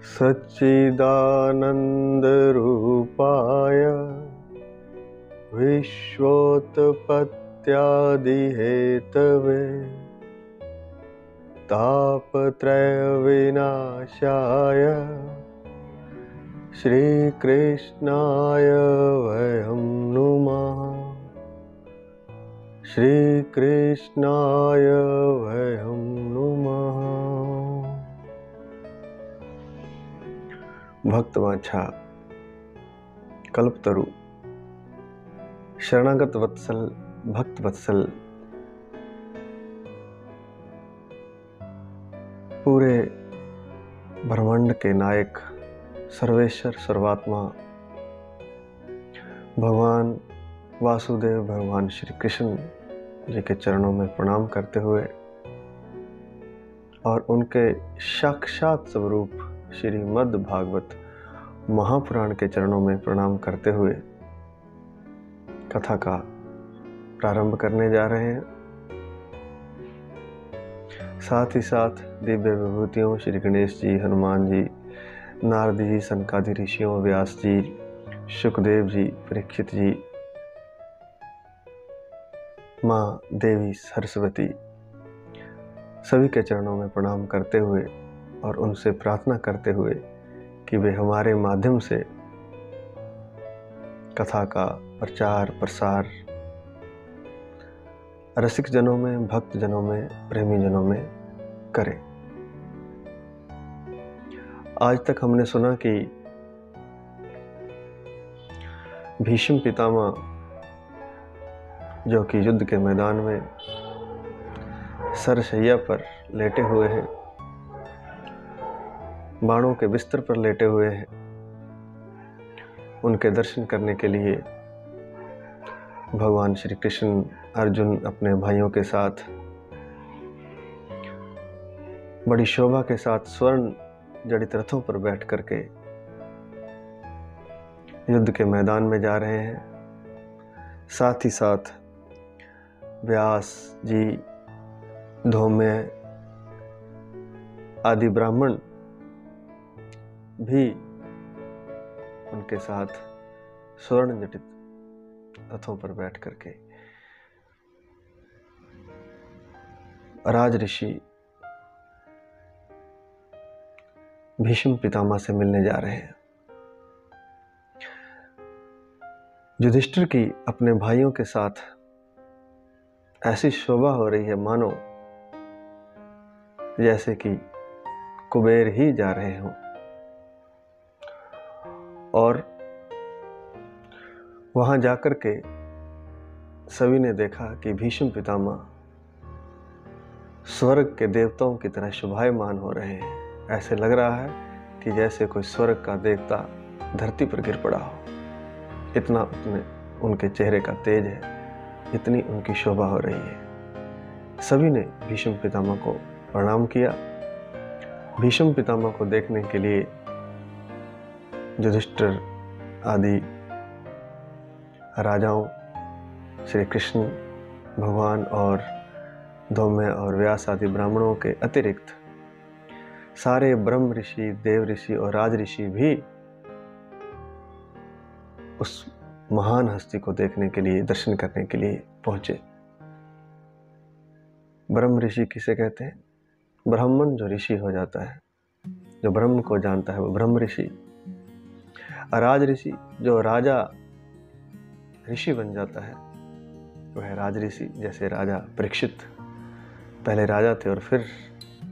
सच्चिदानन्दरूपाय विश्वोत्पत्त्यादिहेतवे तापत्रयविनाशाय श्रीकृष्णाय वयं नुमः। श्रीकृष्णाय वयं नुमः। भक्तवांछा कल्पतरु शरणागत वत्सल भक्त वत्सल पूरे ब्रह्मांड के नायक सर्वेश्वर सर्वात्मा भगवान वासुदेव भगवान श्री कृष्ण जी के चरणों में प्रणाम करते हुए और उनके साक्षात स्वरूप श्रीमद् भागवत महापुराण के चरणों में प्रणाम करते हुए कथा का प्रारंभ करने जा रहे हैं। साथ ही साथ दिव्य विभूतियों श्री गणेश जी, हनुमान जी, नारद जी, सनकादि ऋषियों, व्यास जी, सुखदेव जी, परीक्षित जी, माँ देवी सरस्वती सभी के चरणों में प्रणाम करते हुए और उनसे प्रार्थना करते हुए कि वे हमारे माध्यम से कथा का प्रचार प्रसार रसिक जनों में, भक्त जनों में, प्रेमी जनों में करें। आज तक हमने सुना कि भीष्म पितामह जो कि युद्ध के मैदान में सरशैया पर लेटे हुए हैं, बाणों के बिस्तर पर लेटे हुए हैं, उनके दर्शन करने के लिए भगवान श्री कृष्ण अर्जुन अपने भाइयों के साथ बड़ी शोभा के साथ स्वर्ण जड़ित रथों पर बैठ करके युद्ध के मैदान में जा रहे हैं। साथ ही साथ व्यास जी, धौम्य आदि ब्राह्मण भी उनके साथ स्वर्ण जटित रथों पर बैठ करके राज ऋषि भीष्म पितामह से मिलने जा रहे हैं। युधिष्ठिर की अपने भाइयों के साथ ऐसी शोभा हो रही है मानो जैसे कि कुबेर ही जा रहे हों। और वहां जाकर के सभी ने देखा कि भीष्म पितामह स्वर्ग के देवताओं की तरह शोभायमान हो रहे हैं। ऐसे लग रहा है कि जैसे कोई स्वर्ग का देवता धरती पर गिर पड़ा हो। इतना उनके चेहरे का तेज है, इतनी उनकी शोभा हो रही है। सभी ने भीष्म पितामह को प्रणाम किया। भीष्म पितामह को देखने के लिए युधिष्ठिर आदि राजाओं, श्री कृष्ण भगवान और धौम्य और व्यास आदि ब्राह्मणों के अतिरिक्त सारे ब्रह्म ऋषि, देव ऋषि और राज ऋषि भी उस महान हस्ती को देखने के लिए, दर्शन करने के लिए पहुंचे। ब्रह्म ऋषि किसे कहते हैं? ब्राह्मण जो ऋषि हो जाता है, जो ब्रह्म को जानता है, वो ब्रह्म ऋषि। राज ऋषि जो राजा ऋषि बन जाता है, वह राज ऋषि। जैसे राजा परीक्षित पहले राजा थे और फिर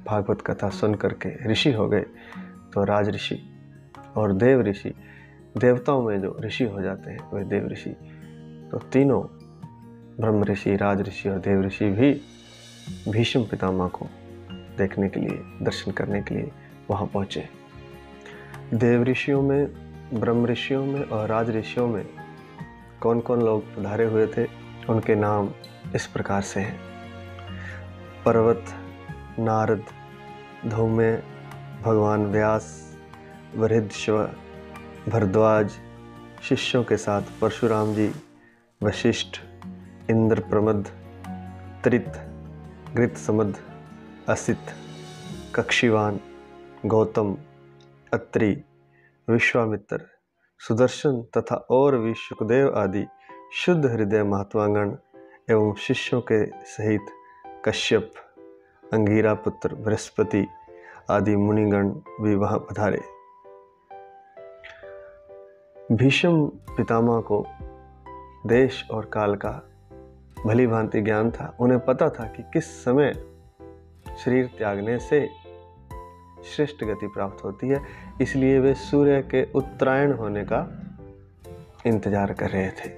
भागवत कथा सुन करके ऋषि हो गए, तो राज ऋषि। और देव ऋषि, देवताओं में जो ऋषि हो जाते हैं वह देव ऋषि। तो तीनों ब्रह्म ऋषि, राज ऋषि और देव ऋषि भी भीष्म पितामह को देखने के लिए, दर्शन करने के लिए वहां पहुंचे। देव ऋषियों में, ब्रह्म ऋषियों में और राज ऋषियों में कौन कौन लोग पधारे हुए थे, उनके नाम इस प्रकार से हैं। पर्वत, नारद, धौम्य, भगवान व्यास, वृद्धश्व, भरद्वाज, शिष्यों के साथ परशुराम जी, वशिष्ठ, इंद्र प्रमद, त्रित, गृत समद, असित, कक्षिवान, गौतम, अत्रि, विश्वामित्र, सुदर्शन तथा और भी शुकदेव आदि शुद्ध हृदय महात्मागण एवं शिष्यों के सहित कश्यप, अंगीरा पुत्र बृहस्पति आदि मुनिगण भी वहां पधारे। भीष्म पितामह को देश और काल का भली भांति ज्ञान था। उन्हें पता था कि किस समय शरीर त्यागने से श्रेष्ठ गति प्राप्त होती है, इसलिए वे सूर्य के उत्तरायण होने का इंतजार कर रहे थे।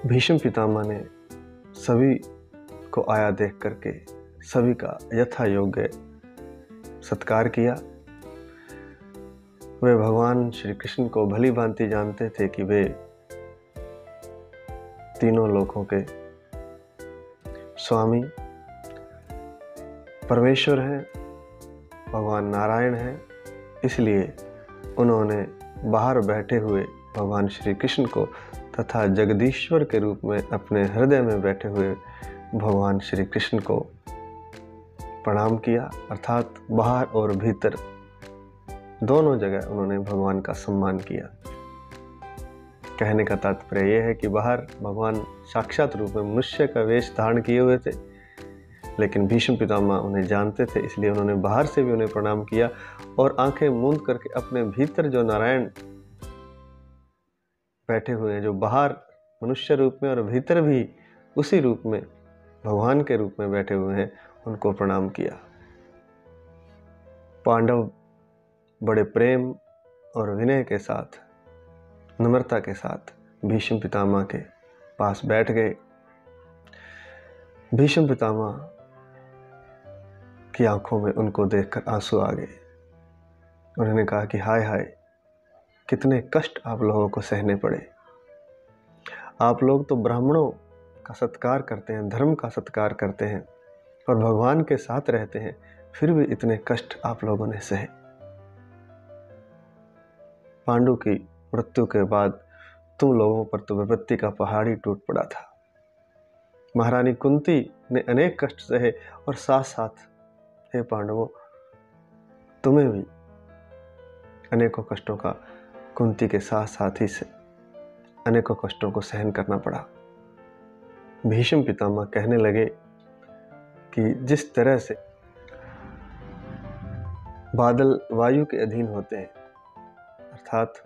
भीष्म पितामह ने सभी को आया देख करके सभी का यथा योग्य सत्कार किया। वे भगवान श्री कृष्ण को भली भांति जानते थे कि वे तीनों लोकों के स्वामी परमेश्वर हैं, भगवान नारायण हैं। इसलिए उन्होंने बाहर बैठे हुए भगवान श्री कृष्ण को तथा जगदीश्वर के रूप में अपने हृदय में बैठे हुए भगवान श्री कृष्ण को प्रणाम किया, अर्थात बाहर और भीतर दोनों जगह उन्होंने भगवान का सम्मान किया। कहने का तात्पर्य यह है कि बाहर भगवान साक्षात रूप में मनुष्य का वेश धारण किए हुए थे, लेकिन भीष्म पितामह उन्हें जानते थे, इसलिए उन्होंने बाहर से भी उन्हें प्रणाम किया और आंखें मूंद करके अपने भीतर जो नारायण बैठे हुए हैं, जो बाहर मनुष्य रूप में और भीतर भी उसी रूप में भगवान के रूप में बैठे हुए हैं, उनको प्रणाम किया। पांडव बड़े प्रेम और विनय के साथ, नम्रता के साथ भीष्म पितामह के पास बैठ गए। भीष्म पितामह की आंखों में उनको देखकर आंसू आ गए। उन्होंने कहा कि हाय हाय, कितने कष्ट आप लोगों को सहने पड़े। आप लोग तो ब्राह्मणों का सत्कार करते हैं, धर्म का सत्कार करते हैं और भगवान के साथ रहते हैं, फिर भी इतने कष्ट आप लोगों ने सहे। पांडु की मृत्यु के बाद तुम लोगों पर तो विपत्ति का पहाड़ ही टूट पड़ा था। महारानी कुंती ने अनेक कष्ट सहे और साथ साथ हे पांडवों, तुम्हें भी अनेकों कष्टों का कुंती के साथ साथ ही से अनेकों कष्टों को सहन करना पड़ा। भीष्म पितामह कहने लगे कि जिस तरह से बादल वायु के अधीन होते हैं, अर्थात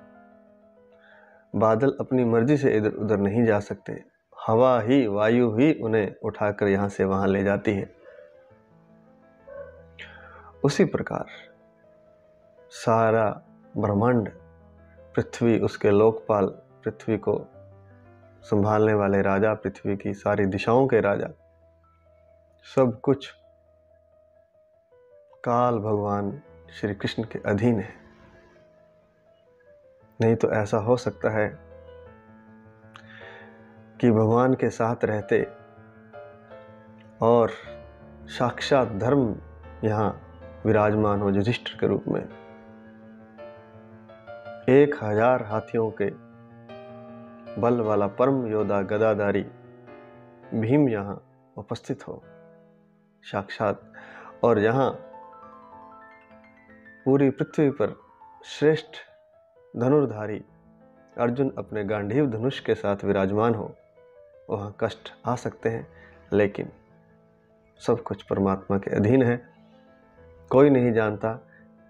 बादल अपनी मर्जी से इधर उधर नहीं जा सकते, हवा ही, वायु ही उन्हें उठाकर यहां से वहां ले जाती है, उसी प्रकार सारा ब्रह्मांड, पृथ्वी, उसके लोकपाल, पृथ्वी को संभालने वाले राजा, पृथ्वी की सारी दिशाओं के राजा, सब कुछ काल भगवान श्री कृष्ण के अधीन है। नहीं तो ऐसा हो सकता है कि भगवान के साथ रहते और साक्षात धर्म यहाँ विराजमान हो युधिष्ठिर के रूप में, 1000 हाथियों के बल वाला परम योद्धा गदाधारी भीम यहाँ उपस्थित हो साक्षात, और यहाँ पूरी पृथ्वी पर श्रेष्ठ धनुर्धारी अर्जुन अपने गांडीव धनुष के साथ विराजमान हो। वहाँ कष्ट आ सकते हैं, लेकिन सब कुछ परमात्मा के अधीन है। कोई नहीं जानता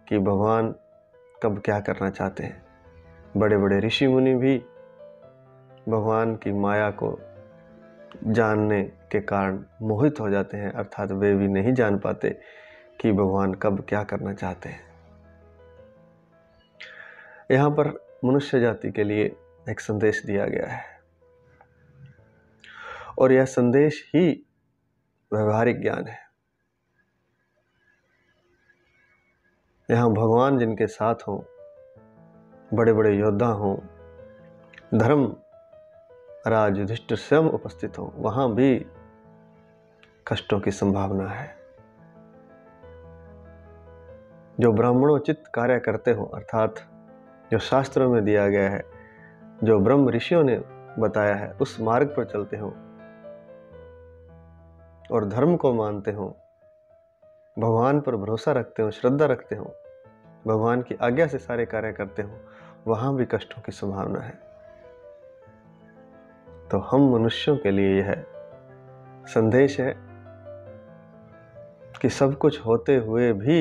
कि भगवान कब क्या करना चाहते हैं। बड़े बड़े ऋषि मुनि भी भगवान की माया को जानने के कारण मोहित हो जाते हैं, अर्थात वे भी नहीं जान पाते कि भगवान कब क्या करना चाहते हैं। यहाँ पर मनुष्य जाति के लिए एक संदेश दिया गया है और यह संदेश ही व्यवहारिक ज्ञान है। यहाँ भगवान जिनके साथ हों, बड़े बड़े योद्धा हों, धर्म राज युधिष्ठिर स्वयं उपस्थित हों, वहां भी कष्टों की संभावना है। जो ब्राह्मणोचित कार्य करते हो, अर्थात जो शास्त्रों में दिया गया है, जो ब्रह्म ऋषियों ने बताया है, उस मार्ग पर चलते हो और धर्म को मानते हो, भगवान पर भरोसा रखते हो, श्रद्धा रखते हो, भगवान की आज्ञा से सारे कार्य करते हो, वहां भी कष्टों की संभावना है। तो हम मनुष्यों के लिए यह संदेश है कि सब कुछ होते हुए भी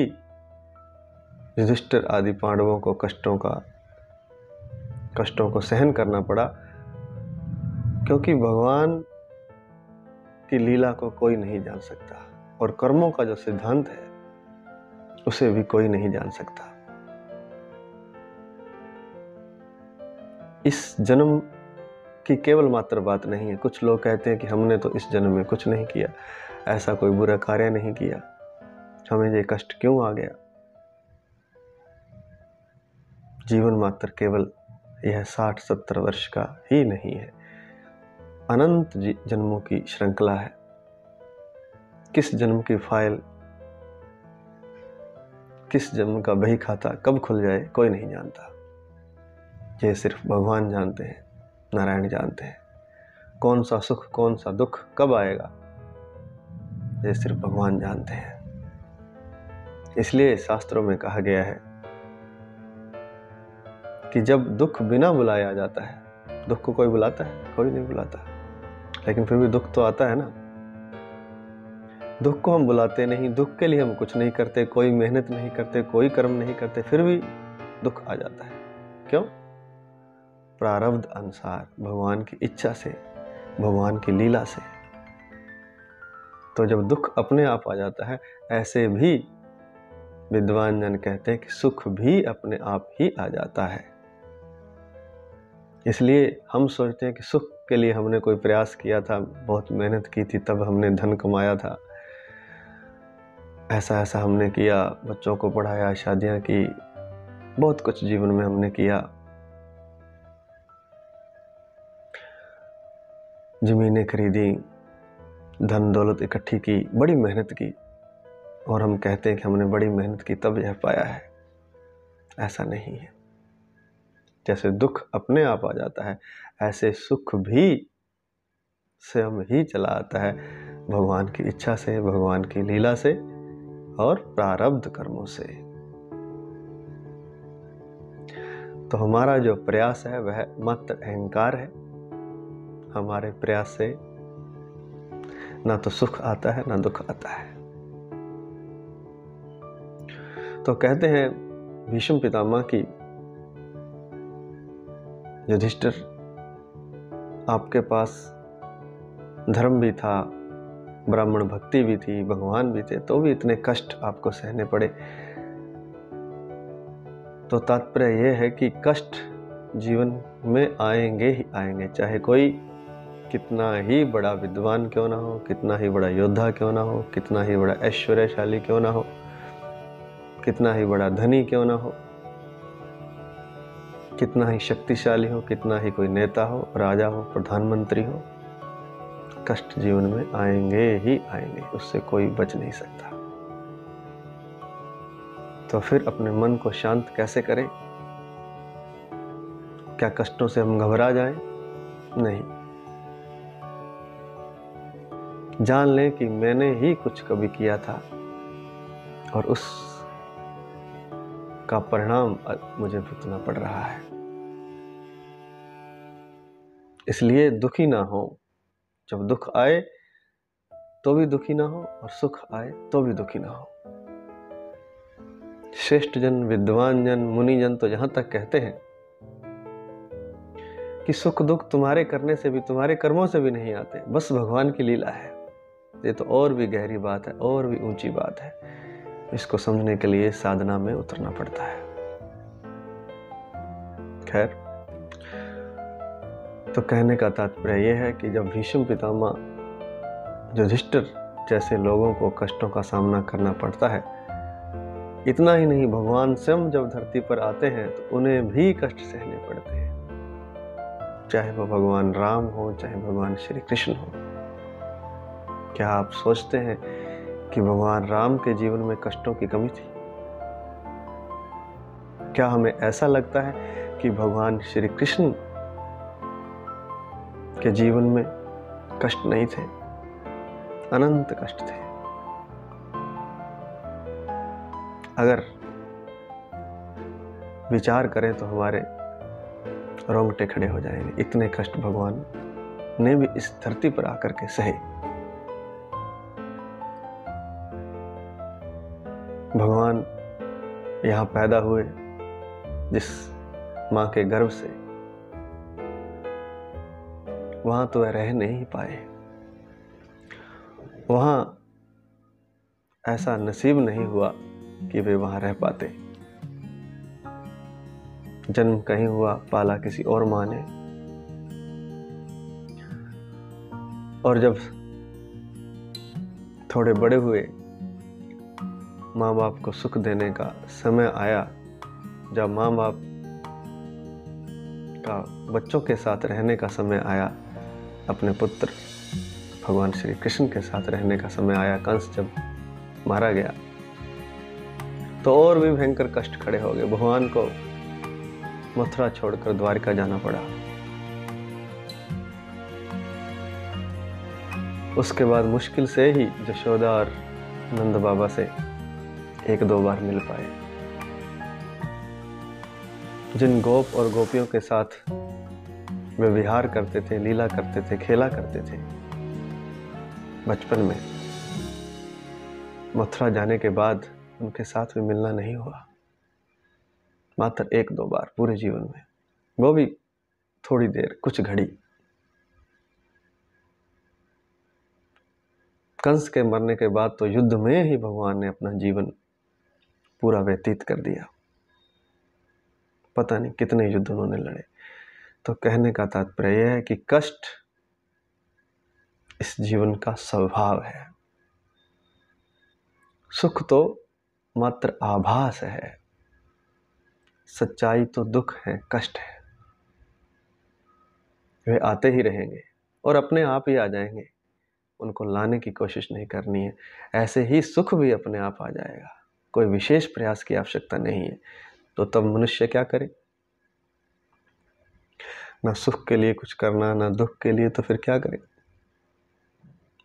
युधिष्ठिर आदि पांडवों को कष्टों को सहन करना पड़ा, क्योंकि भगवान की लीला को कोई नहीं जान सकता और कर्मों का जो सिद्धांत है उसे भी कोई नहीं जान सकता। इस जन्म की केवल मात्र बात नहीं है। कुछ लोग कहते हैं कि हमने तो इस जन्म में कुछ नहीं किया, ऐसा कोई बुरा कार्य नहीं किया, हमें ये कष्ट क्यों आ गया। जीवन मात्र केवल यह 60-70 वर्ष का ही नहीं है, अनंत जन्मों की श्रृंखला है। किस जन्म की फाइल, किस जन्म का बही खाता कब खुल जाए कोई नहीं जानता। ये सिर्फ भगवान जानते हैं, नारायण जानते हैं। कौन सा सुख कौन सा दुख कब आएगा ये सिर्फ भगवान जानते हैं। इसलिए शास्त्रों में कहा गया है कि जब दुख बिना बुलाए आ जाता है, दुख को कोई बुलाता है? कोई नहीं बुलाता, लेकिन फिर भी दुख तो आता है ना। दुख को हम बुलाते नहीं, दुख के लिए हम कुछ नहीं करते, कोई मेहनत नहीं करते, कोई कर्म नहीं करते, फिर भी दुख आ जाता है। क्यों? प्रारब्ध अनुसार, भगवान की इच्छा से, भगवान की लीला से। तो जब दुख अपने आप आ जाता है, ऐसे भी विद्वान जन कहते हैं कि सुख भी अपने आप ही आ जाता है। इसलिए हम सोचते हैं कि सुख के लिए हमने कोई प्रयास किया था, बहुत मेहनत की थी, तब हमने धन कमाया था, ऐसा ऐसा हमने किया, बच्चों को पढ़ाया, शादियां की, बहुत कुछ जीवन में हमने किया, जमीनें खरीदी, धन दौलत इकट्ठी की, बड़ी मेहनत की, और हम कहते हैं कि हमने बड़ी मेहनत की तब यह पाया है। ऐसा नहीं है। जैसे दुख अपने आप आ जाता है, ऐसे सुख भी स्वयं ही चला आता है, भगवान की इच्छा से, भगवान की लीला से और प्रारब्ध कर्मों से। तो हमारा जो प्रयास है वह मात्र अहंकार है। हमारे प्रयास से ना तो सुख आता है ना दुख आता है। तो कहते हैं भीष्म पितामह की, युधिष्ठिर आपके पास धर्म भी था, ब्राह्मण भक्ति भी थी, भगवान भी थे, तो भी इतने कष्ट आपको सहने पड़े। तो तात्पर्य यह है कि कष्ट जीवन में आएंगे ही आएंगे, चाहे कोई कितना ही बड़ा विद्वान क्यों ना हो, कितना ही बड़ा योद्धा क्यों ना हो, कितना ही बड़ा ऐश्वर्यशाली क्यों ना हो, कितना ही बड़ा धनी क्यों ना हो, कितना ही शक्तिशाली हो, कितना ही कोई नेता हो, राजा हो, प्रधानमंत्री हो, कष्ट जीवन में आएंगे ही आएंगे, उससे कोई बच नहीं सकता। तो फिर अपने मन को शांत कैसे करें? क्या कष्टों से हम घबरा जाएं? नहीं। जान लें कि मैंने ही कुछ कभी किया था और उस का परिणाम मुझे भुगतना पड़ रहा है। इसलिए दुखी ना हो। जब दुख आए तो भी दुखी ना हो और सुख आए तो भी दुखी ना हो। श्रेष्ठ जन, विद्वान जन, मुनि जन तो यहां तक कहते हैं कि सुख दुख तुम्हारे करने से भी, तुम्हारे कर्मों से भी नहीं आते, बस भगवान की लीला है। ये तो और भी गहरी बात है, और भी ऊंची बात है। इसको समझने के लिए साधना में उतरना पड़ता है। खैर, तो कहने का तात्पर्य यह है कि जब भीष्म पितामह, युधिष्ठिर जैसे लोगों को कष्टों का सामना करना पड़ता है, इतना ही नहीं, भगवान स्वयं जब धरती पर आते हैं तो उन्हें भी कष्ट सहने पड़ते हैं, चाहे वो भगवान राम हो, चाहे भगवान श्री कृष्ण हो। क्या आप सोचते हैं कि भगवान राम के जीवन में कष्टों की कमी थी? क्या हमें ऐसा लगता है कि भगवान श्री कृष्ण के जीवन में कष्ट नहीं थे? अनंत कष्ट थे। अगर विचार करें तो हमारे रोंगटे खड़े हो जाएंगे। इतने कष्ट भगवान ने भी इस धरती पर आकर के सहे। भगवान यहाँ पैदा हुए जिस माँ के गर्भ से, वहां तो वह रह नहीं पाए। वहां ऐसा नसीब नहीं हुआ कि वे वहां रह पाते। जन्म कहीं हुआ, पाला किसी और माँ ने, और जब थोड़े बड़े हुए, माँ बाप को सुख देने का समय आया, जब माँ बाप का बच्चों के साथ रहने का समय आया, अपने पुत्र भगवान श्री कृष्ण के साथ रहने का समय आया, कंस जब मारा गया तो और भी भयंकर कष्ट खड़े हो गए। भगवान को मथुरा छोड़कर द्वारिका जाना पड़ा। उसके बाद मुश्किल से ही यशोदा और नंद बाबा से एक दो बार मिल पाए। जिन गोप और गोपियों के साथ वे विहार करते थे, लीला करते थे, खेला करते थे बचपन में, मथुरा जाने के बाद उनके साथ भी मिलना नहीं हुआ। मात्र एक दो बार पूरे जीवन में, वो भी थोड़ी देर, कुछ घड़ी। कंस के मरने के बाद तो युद्ध में ही भगवान ने अपना जीवन पूरा व्यतीत कर दिया। पता नहीं कितने युद्ध उन्होंने लड़े। तो कहने का तात्पर्य यह है कि कष्ट इस जीवन का स्वभाव है। सुख तो मात्र आभास है, सच्चाई तो दुख है, कष्ट है। वे आते ही रहेंगे और अपने आप ही आ जाएंगे। उनको लाने की कोशिश नहीं करनी है। ऐसे ही सुख भी अपने आप आ जाएगा, कोई विशेष प्रयास की आवश्यकता नहीं है। तो तब मनुष्य क्या करे? ना सुख के लिए कुछ करना, ना दुख के लिए, तो फिर क्या करे?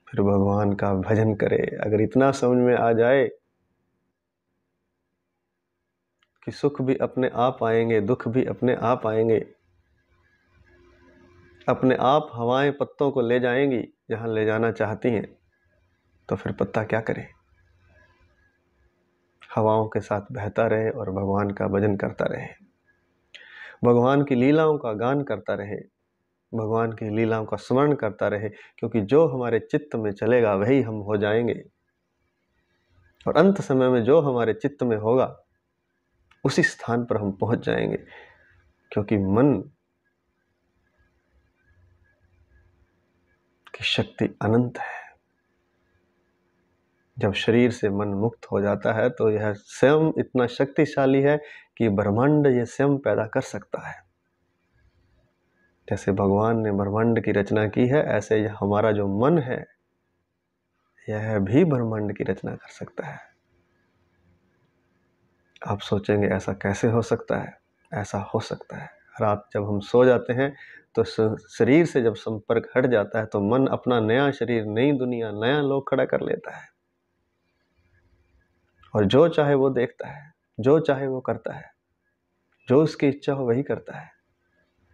फिर भगवान का भजन करे। अगर इतना समझ में आ जाए कि सुख भी अपने आप आएंगे, दुख भी अपने आप आएंगे, अपने आप हवाएं पत्तों को ले जाएंगी जहां ले जाना चाहती हैं, तो फिर पत्ता क्या करे? हवाओं के साथ बहता रहे और भगवान का भजन करता रहे, भगवान की लीलाओं का गान करता रहे, भगवान की लीलाओं का स्मरण करता रहे। क्योंकि जो हमारे चित्त में चलेगा वही हम हो जाएंगे, और अंत समय में जो हमारे चित्त में होगा उसी स्थान पर हम पहुंच जाएंगे। क्योंकि मन की शक्ति अनंत है। जब शरीर से मन मुक्त हो जाता है तो यह स्वयं इतना शक्तिशाली है कि ब्रह्मांड ये स्वयं पैदा कर सकता है। जैसे भगवान ने ब्रह्मांड की रचना की है, ऐसे हमारा जो मन है यह भी ब्रह्मांड की रचना कर सकता है। आप सोचेंगे ऐसा कैसे हो सकता है? ऐसा हो सकता है। रात जब हम सो जाते हैं तो शरीर से जब संपर्क हट जाता है तो मन अपना नया शरीर, नई दुनिया, नया लोक खड़ा कर लेता है, और जो चाहे वो देखता है, जो चाहे वो करता है, जो उसकी इच्छा हो वही करता है।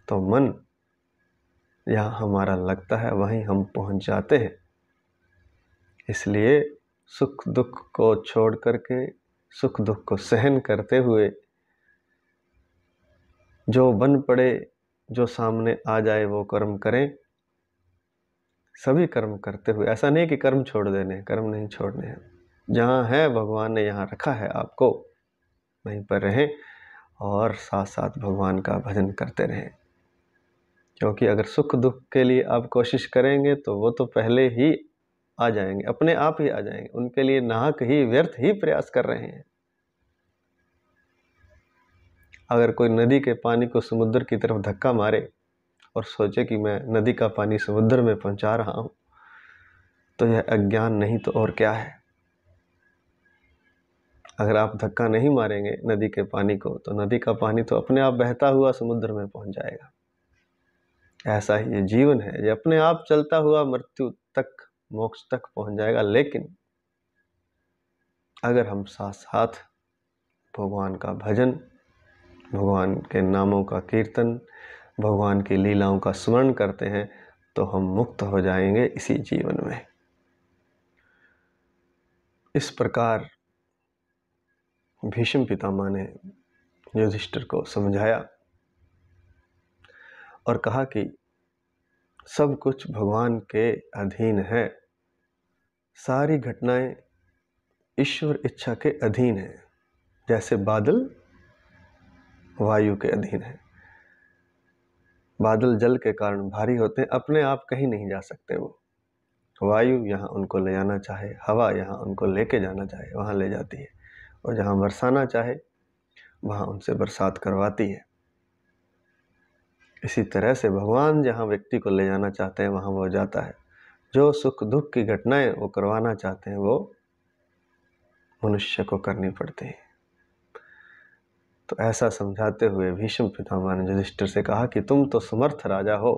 तो मन जहाँ हमारा लगता है वहीं हम पहुंच जाते हैं। इसलिए सुख दुख को छोड़ करके, सुख दुख को सहन करते हुए, जो बन पड़े, जो सामने आ जाए वो कर्म करें। सभी कर्म करते हुए, ऐसा नहीं कि कर्म छोड़ देने, कर्म नहीं छोड़ने हैं। जहाँ है भगवान ने यहाँ रखा है आपको, वहीं पर रहें और साथ साथ भगवान का भजन करते रहें। क्योंकि अगर सुख दुख के लिए आप कोशिश करेंगे तो वो तो पहले ही आ जाएंगे, अपने आप ही आ जाएंगे। उनके लिए नाहक ही, व्यर्थ ही प्रयास कर रहे हैं। अगर कोई नदी के पानी को समुद्र की तरफ धक्का मारे और सोचे कि मैं नदी का पानी समुद्र में पहुंचा रहा हूं, तो यह अज्ञान नहीं तो और क्या है। अगर आप धक्का नहीं मारेंगे नदी के पानी को, तो नदी का पानी तो अपने आप बहता हुआ समुद्र में पहुंच जाएगा। ऐसा ही ये जीवन है, ये अपने आप चलता हुआ मृत्यु तक, मोक्ष तक पहुंच जाएगा। लेकिन अगर हम साथ साथ भगवान का भजन, भगवान के नामों का कीर्तन, भगवान की लीलाओं का स्मरण करते हैं तो हम मुक्त हो जाएंगे इसी जीवन में। इस प्रकार भीष्म पितामह ने युधिष्ठिर को समझाया और कहा कि सब कुछ भगवान के अधीन है, सारी घटनाएं ईश्वर इच्छा के अधीन है। जैसे बादल वायु के अधीन है, बादल जल के कारण भारी होते हैं, अपने आप कहीं नहीं जा सकते। वो वायु यहाँ उनको ले जाना चाहे, हवा यहाँ उनको लेके जाना चाहे वहाँ ले जाती है, और जहाँ बरसाना चाहे वहाँ उनसे बरसात करवाती है। इसी तरह से भगवान जहाँ व्यक्ति को ले जाना चाहते हैं वहाँ वो जाता है। जो सुख दुख की घटनाएं वो करवाना चाहते हैं वो मनुष्य को करनी पड़ती है। तो ऐसा समझाते हुए भीष्म पितामह ने युधिष्ठिर से कहा कि तुम तो समर्थ राजा हो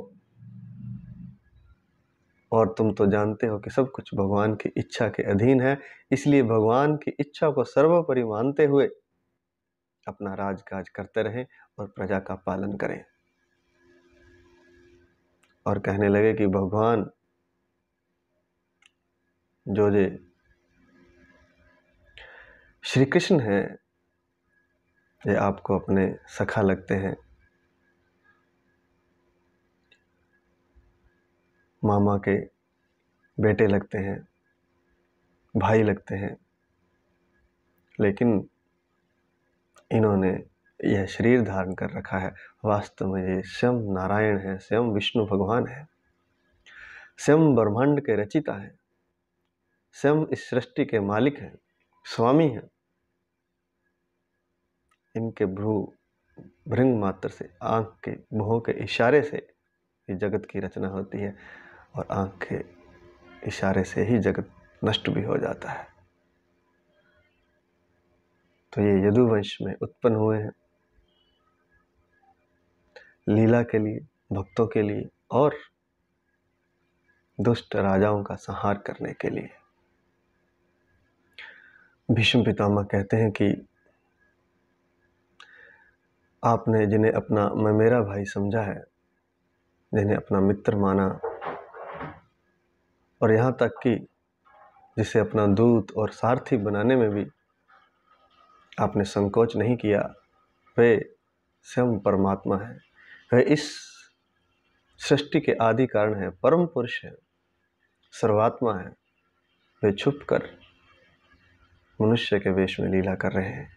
और तुम तो जानते हो कि सब कुछ भगवान की इच्छा के अधीन है, इसलिए भगवान की इच्छा को सर्वोपरि मानते हुए अपना राजकाज करते रहें और प्रजा का पालन करें। और कहने लगे कि भगवान जो श्री कृष्ण है ये आपको अपने सखा लगते हैं, मामा के बेटे लगते हैं, भाई लगते हैं, लेकिन इन्होंने यह शरीर धारण कर रखा है। वास्तव में ये स्वयं नारायण है, स्वयं विष्णु भगवान है, स्वयं ब्रह्मांड के रचिता है, स्वयं इस सृष्टि के मालिक हैं, स्वामी हैं। इनके भृंग मात्र से, आंख के भुहों के इशारे से ये जगत की रचना होती है, और आंख के इशारे से ही जगत नष्ट भी हो जाता है। तो ये यदुवंश में उत्पन्न हुए हैं लीला के लिए, भक्तों के लिए और दुष्ट राजाओं का संहार करने के लिए। भीष्म पितामह कहते हैं कि आपने जिन्हें अपना मैं मेरा भाई समझा है, जिन्हें अपना मित्र माना, और यहाँ तक कि जिसे अपना दूत और सारथी बनाने में भी आपने संकोच नहीं किया, वे स्वयं परमात्मा है, वे इस सृष्टि के आदि कारण है, परम पुरुष है, सर्वात्मा है। वे छुपकर मनुष्य के वेश में लीला कर रहे हैं।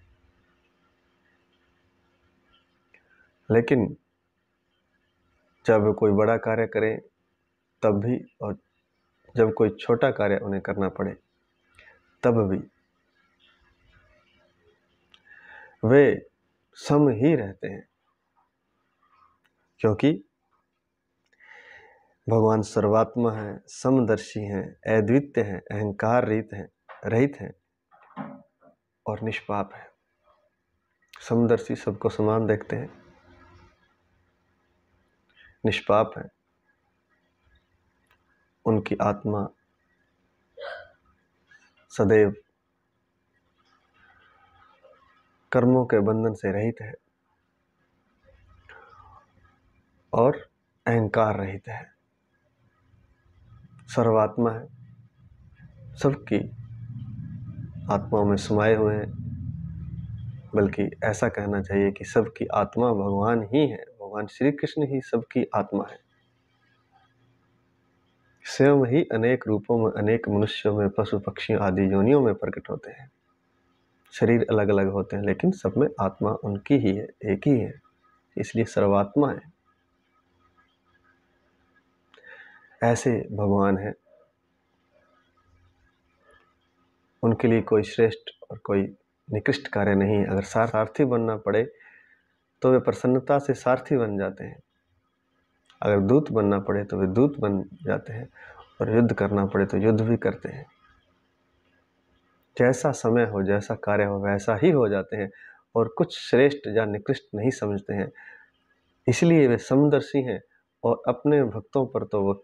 लेकिन जब कोई बड़ा कार्य करें तब भी, और जब कोई छोटा कार्य उन्हें करना पड़े तब भी वे सम ही रहते हैं, क्योंकि भगवान सर्वात्मा है, समदर्शी हैं, अद्वितीय हैं, अहंकार रहित हैं और निष्पाप है। समदर्शी सबको समान देखते हैं, निष्पाप है, उनकी आत्मा सदैव कर्मों के बंधन से रहित है और अहंकार रहित है, सर्वात्मा है, सबकी आत्माओं में समाये हुए हैं। बल्कि ऐसा कहना चाहिए कि सबकी आत्मा भगवान ही है, भगवान श्री कृष्ण ही सबकी आत्मा है। स्वयं ही अनेक रूपों में, अनेक मनुष्यों में, पशु पक्षियों आदि योनियों में प्रकट होते हैं। शरीर अलग अलग होते हैं, लेकिन सब में आत्मा उनकी ही है, एक ही है, इसलिए सर्वात्मा है। ऐसे भगवान है, उनके लिए कोई श्रेष्ठ और कोई निकृष्ट कार्य नहीं है। अगर सारथी बनना पड़े तो वे प्रसन्नता से सारथी बन जाते हैं, अगर दूत बनना पड़े तो वे दूत बन जाते हैं, और युद्ध करना पड़े तो युद्ध भी करते हैं। जैसा समय हो, जैसा कार्य हो, वैसा ही हो जाते हैं, और कुछ श्रेष्ठ या निकृष्ट नहीं समझते हैं। इसलिए वे समदर्शी हैं, और अपने भक्तों पर तो वो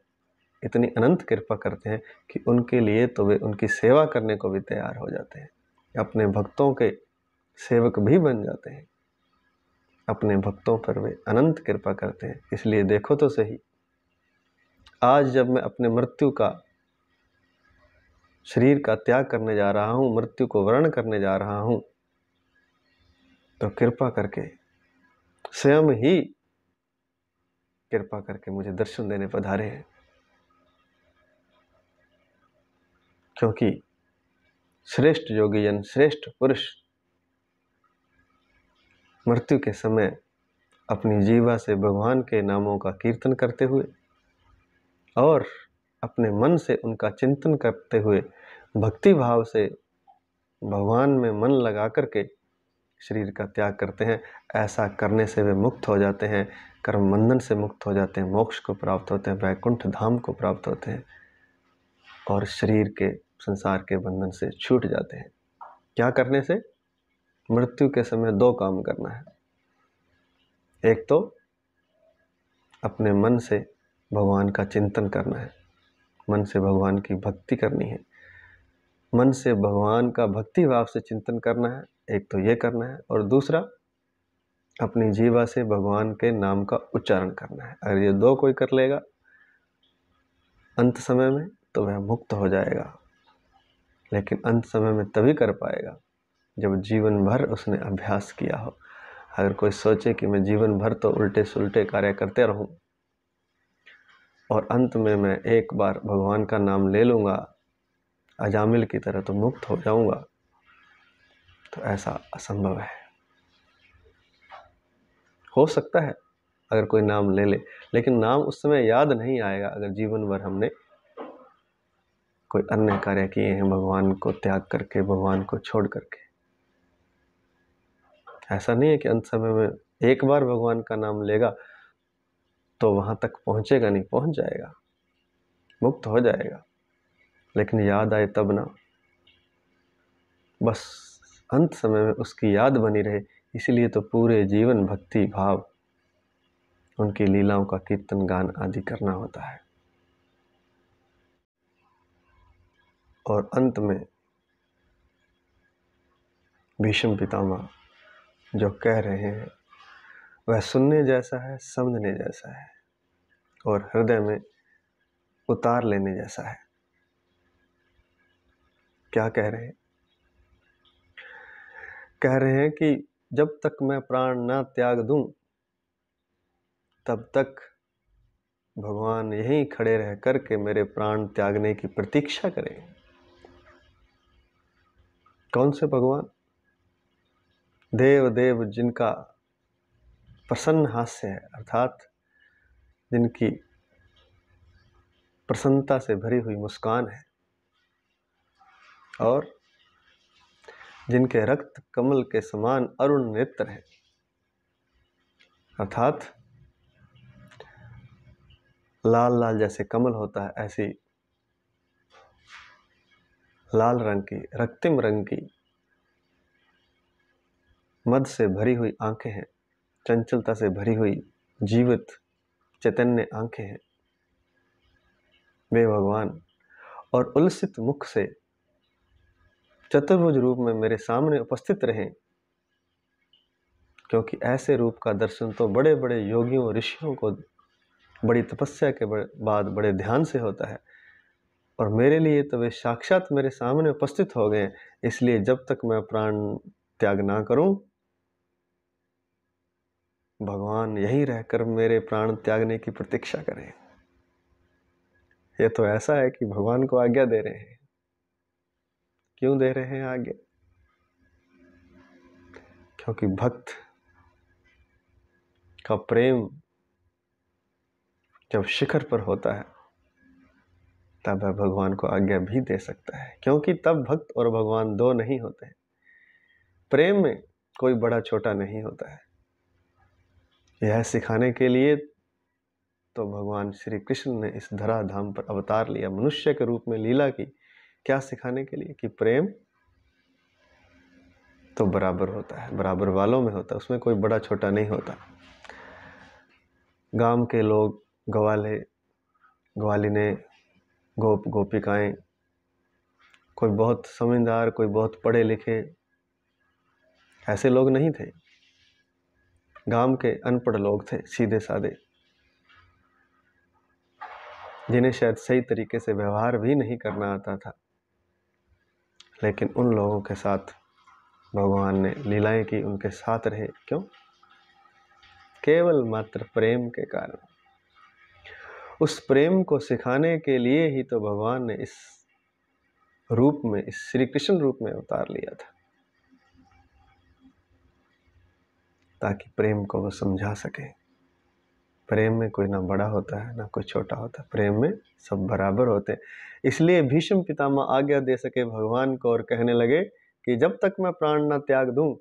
इतनी अनंत कृपा करते हैं कि उनके लिए तो वे उनकी सेवा करने को भी तैयार हो जाते हैं, अपने भक्तों के सेवक भी बन जाते हैं। अपने भक्तों पर वे अनंत कृपा करते हैं। इसलिए देखो तो सही, आज जब मैं अपने मृत्यु का, शरीर का त्याग करने जा रहा हूँ, मृत्यु को वर्ण करने जा रहा हूँ, तो कृपा करके, स्वयं ही कृपा करके मुझे दर्शन देने पधारे हैं। क्योंकि श्रेष्ठ योगी जन, श्रेष्ठ पुरुष मृत्यु के समय अपनी जीवा से भगवान के नामों का कीर्तन करते हुए और अपने मन से उनका चिंतन करते हुए भक्ति भाव से भगवान में मन लगा करके शरीर का त्याग करते हैं। ऐसा करने से वे मुक्त हो जाते हैं, कर्म बंधन से मुक्त हो जाते हैं, मोक्ष को प्राप्त होते हैं, वैकुंठ धाम को प्राप्त होते हैं और शरीर के, संसार के बंधन से छूट जाते हैं। क्या करने से? मृत्यु के समय 2 काम करना है। एक तो अपने मन से भगवान का चिंतन करना है, मन से भगवान की भक्ति करनी है, मन से भगवान का भक्ति भाव से चिंतन करना है, एक तो ये करना है। और दूसरा, अपनी जीवा से भगवान के नाम का उच्चारण करना है। अगर ये 2 कोई कर लेगा अंत समय में तो वह मुक्त हो जाएगा। लेकिन अंत समय में तभी कर पाएगा जब जीवन भर उसने अभ्यास किया हो। अगर कोई सोचे कि मैं जीवन भर तो उल्टे सुलटे कार्य करते रहूं और अंत में मैं एक बार भगवान का नाम ले लूँगा अजामिल की तरह तो मुक्त हो जाऊँगा, तो ऐसा असंभव है। हो सकता है अगर कोई नाम ले ले, लेकिन नाम उस समय याद नहीं आएगा अगर जीवन भर हमने कोई अन्य कार्य किए हैं भगवान को त्याग करके, भगवान को छोड़ करके। ऐसा नहीं है कि अंत समय में एक बार भगवान का नाम लेगा तो वहां तक पहुंचेगा, नहीं, पहुंच जाएगा, मुक्त हो जाएगा, लेकिन याद आए तब ना, बस अंत समय में उसकी याद बनी रहे। इसीलिए तो पूरे जीवन भक्ति भाव, उनकी लीलाओं का कीर्तन गान आदि करना होता है। और अंत में भीष्म पितामह जो कह रहे हैं वह सुनने जैसा है, समझने जैसा है और हृदय में उतार लेने जैसा है। क्या कह रहे हैं? कह रहे हैं कि जब तक मैं प्राण ना त्याग दूं तब तक भगवान यहीं खड़े रह करके मेरे प्राण त्यागने की प्रतीक्षा करें। कौन से भगवान? देव देव जिनका प्रसन्न हास्य है, अर्थात जिनकी प्रसन्नता से भरी हुई मुस्कान है और जिनके रक्त कमल के समान अरुण नेत्र है, अर्थात लाल लाल जैसे कमल होता है ऐसी लाल रंग की, रक्तिम रंग की, मद से भरी हुई आंखें हैं, चंचलता से भरी हुई जीवित चैतन्य आंखें हैं वे भगवान, और उल्सित मुख से चतुर्भुज रूप में मेरे सामने उपस्थित रहें। क्योंकि ऐसे रूप का दर्शन तो बड़े बड़े योगियों ऋषियों को बड़ी तपस्या के बाद बड़े ध्यान से होता है, और मेरे लिए तो वे साक्षात मेरे सामने उपस्थित हो गए। इसलिए जब तक मैं प्राण त्याग ना करूं, भगवान यहीं रहकर मेरे प्राण त्यागने की प्रतीक्षा करें। ये तो ऐसा है कि भगवान को आज्ञा दे रहे हैं। क्यों दे रहे हैं आज्ञा? क्योंकि भक्त का प्रेम जब शिखर पर होता है तब वह भगवान को आज्ञा भी दे सकता है, क्योंकि तब भक्त और भगवान 2 नहीं होते हैं। प्रेम में कोई बड़ा छोटा नहीं होता है। यह सिखाने के लिए तो भगवान श्री कृष्ण ने इस धराधाम पर अवतार लिया, मनुष्य के रूप में लीला की। क्या सिखाने के लिए? कि प्रेम तो बराबर होता है, बराबर वालों में होता है, उसमें कोई बड़ा छोटा नहीं होता। गांव के लोग, ग्वाले ग्वालिने, गोप गोपिकाएं, कोई बहुत समझदार, कोई बहुत पढ़े लिखे, ऐसे लोग नहीं थे। गांव के अनपढ़ लोग थे, सीधे साधे, जिन्हें शायद सही तरीके से व्यवहार भी नहीं करना आता था, लेकिन उन लोगों के साथ भगवान ने लीलाएं की, उनके साथ रहे। क्यों? केवल मात्र प्रेम के कारण। उस प्रेम को सिखाने के लिए ही तो भगवान ने इस रूप में, इस श्री कृष्ण रूप में अवतार लिया था, ताकि प्रेम को वो समझा सके। प्रेम में कोई ना बड़ा होता है ना कोई छोटा होता है, प्रेम में सब बराबर होते हैं। इसलिए भीष्म पितामह आज्ञा दे सके भगवान को और कहने लगे कि जब तक मैं प्राण ना त्याग दूं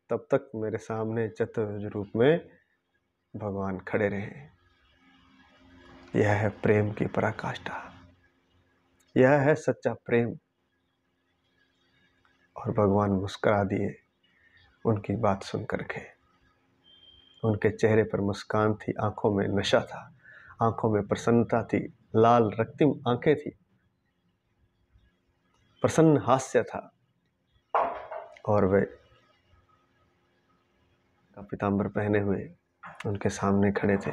तब तक मेरे सामने चतुर्भुज रूप में भगवान खड़े रहे। यह है प्रेम की पराकाष्ठा, यह है सच्चा प्रेम। और भगवान मुस्कुरा दिए उनकी बात सुन करके। उनके चेहरे पर मुस्कान थी, आंखों में नशा था, आंखों में प्रसन्नता थी, लाल रक्तिम आंखें थी, प्रसन्न हास्य था। और वे पीताम्बर पहने हुए उनके सामने खड़े थे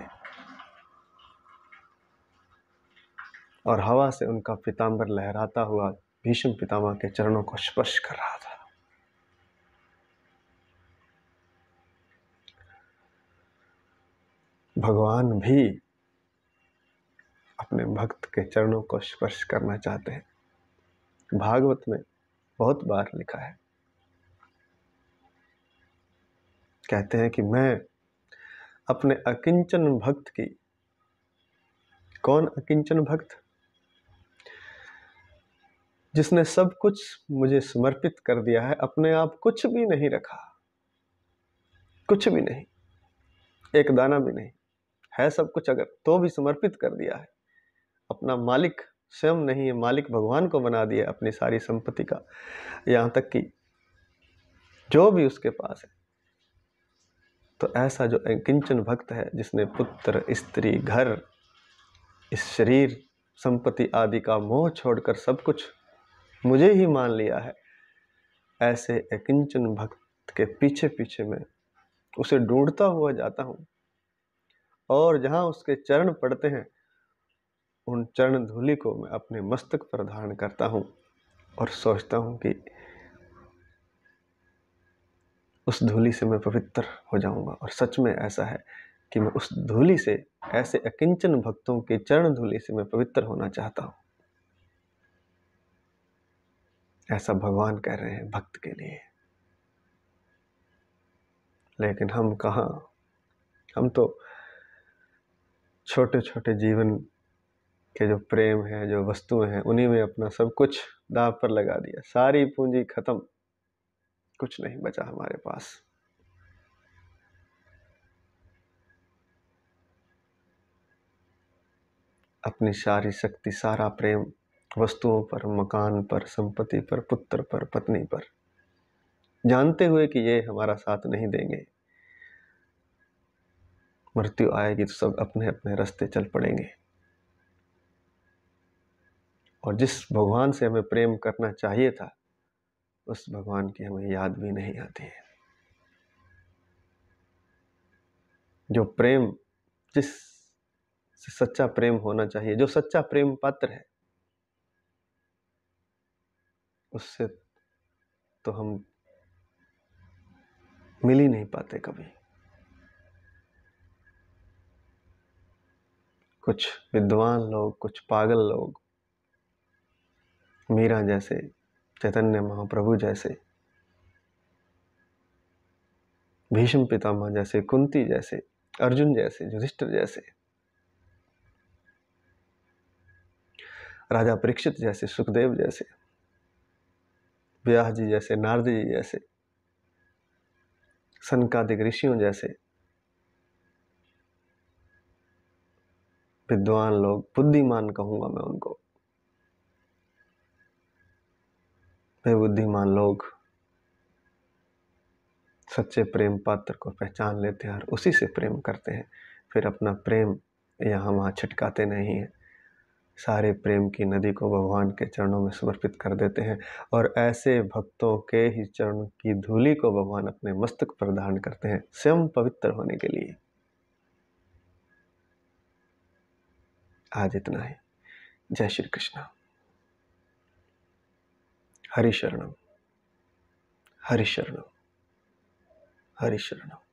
और हवा से उनका पीताम्बर लहराता हुआ भीष्म पितामह के चरणों को स्पर्श कर रहा था। भगवान भी अपने भक्त के चरणों को स्पर्श करना चाहते हैं। भागवत में बहुत बार लिखा है, कहते हैं कि मैं अपने अकिंचन भक्त की। कौन अकिंचन भक्त? जिसने सब कुछ मुझे समर्पित कर दिया है, अपने आप कुछ भी नहीं रखा, कुछ भी नहीं, एक दाना भी नहीं है, सब कुछ अगर तो भी समर्पित कर दिया है। अपना मालिक स्वयं नहीं है, मालिक भगवान को बना दिया अपनी सारी संपत्ति का। यहां तक कि जो भी उसके पास है, तो ऐसा जो किंचन भक्त है, जिसने पुत्र, स्त्री, घर, इस शरीर, संपत्ति आदि का मोह छोड़कर सब कुछ मुझे ही मान लिया है, ऐसे अकिंचन भक्त के पीछे पीछे मैं उसे ढूंढता हुआ जाता हूं। और जहां उसके चरण पड़ते हैं, उन चरण धूलि को मैं अपने मस्तक पर धारण करता हूं और सोचता हूं कि उस धूलि से मैं पवित्र हो जाऊंगा। और सच में ऐसा है कि मैं उस धूलि से, ऐसे अकिंचन भक्तों के चरण धूलि से मैं पवित्र होना चाहता हूं। ऐसा भगवान कह रहे हैं भक्त के लिए। लेकिन हम कहाँ, हम तो छोटे छोटे जीवन के जो प्रेम है, जो वस्तुएं हैं, उन्हीं में अपना सब कुछ दांव पर लगा दिया। सारी पूंजी खत्म, कुछ नहीं बचा हमारे पास। अपनी सारी शक्ति, सारा प्रेम वस्तुओं पर, मकान पर, संपत्ति पर, पुत्र पर, पत्नी पर, जानते हुए कि ये हमारा साथ नहीं देंगे। मृत्यु आएगी तो सब अपने अपने रास्ते चल पड़ेंगे। और जिस भगवान से हमें प्रेम करना चाहिए था, उस भगवान की हमें याद भी नहीं आती है। जो प्रेम, जिस से सच्चा प्रेम होना चाहिए, जो सच्चा प्रेम पात्र है, उससे तो हम मिल ही नहीं पाते कभी। कुछ विद्वान लोग, कुछ पागल लोग, मीरा जैसे, चैतन्य महाप्रभु जैसे, भीष्म पितामह जैसे, कुंती जैसे, अर्जुन जैसे, युधिष्ठिर जैसे, राजा परीक्षित जैसे, सुखदेव जैसे, व्यास जी जैसे, नारद जी जैसे, सनकादिक ऋषियों जैसे विद्वान लोग, बुद्धिमान कहूंगा मैं उनको, वे बुद्धिमान लोग सच्चे प्रेम पात्र को पहचान लेते हैं और उसी से प्रेम करते हैं। फिर अपना प्रेम यहाँ वहाँ छिटकाते नहीं हैं, सारे प्रेम की नदी को भगवान के चरणों में समर्पित कर देते हैं और ऐसे भक्तों के ही चरण की धूलि को भगवान अपने मस्तक पर धारण करते हैं स्वयं पवित्र होने के लिए। आज इतना ही। जय श्री कृष्ण। हरि शरणम, हरि शरणम, हरि शरणम।